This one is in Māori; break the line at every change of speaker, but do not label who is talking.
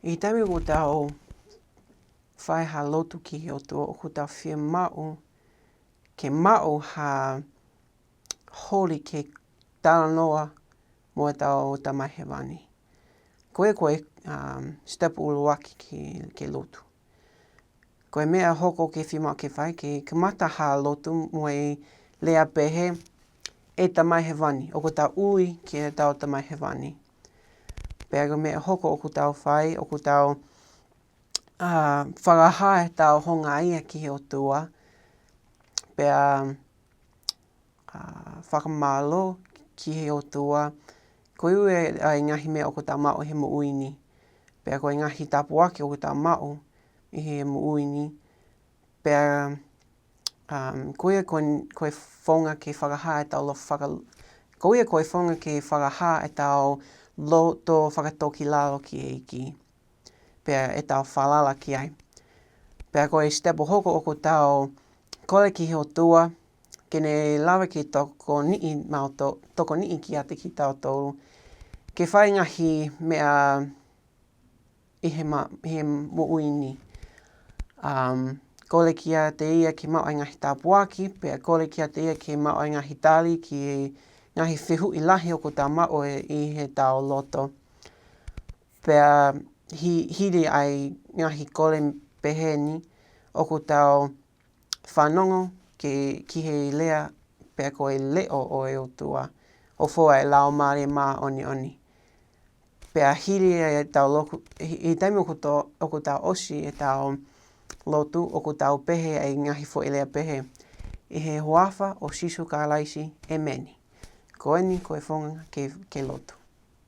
I taimi o tau whai ha lotu ki o tua o tau whia mau, ke mau ha hori ke tala noa mo tau tamahewani. Koe step ulu waki ke lotu. Koe mea hoko ke whimau ke whai ke mata ha lotu mo e lea pehe e tamahewani. O ko tau ui ki tau tamahewani. Pea ko mea hoko o ko tau whai, o ko tau whakaha e tau honga ia ki he o tua. Pea whakamalo ki he o tua. Koe ue ai ngahi mea o ko tau mao he mo uini. Pea koe ngahi tapu ake o ko tau mao i he mo uini. Pea koe whaunga ke whakaha e tau koe whaunga ke whakaha e tau lo tō whakatoki lalo ki e iki. Pea e tau whalala ki ai. Pea koe stepo hoko o ko tau kole ki he o tua. Kene lawe ki toko nii ki ate ki tau tolu. Ke whai ngahi mea i he mo uini. Kole ki a te ia ki mau ai ngahi tapuaki. Pea kole ki a te ia ki mau ai ngahi tali ki ngahi whihu i lahi o ko tau mau i he tau loto. Pea hiri ai ngahi kole peheni o ko tau whanongo ki he lea pea koe leo o e o tua. O fua e lao maare maa oni oni. Pea hiri e tau loku, i taimi o ko tau osi e tau lotu o ko tau pehe e ngahi fo e lea pehe. I he huafa o sisu ka laisi e meni. Ko eni koe whonga ke lotu.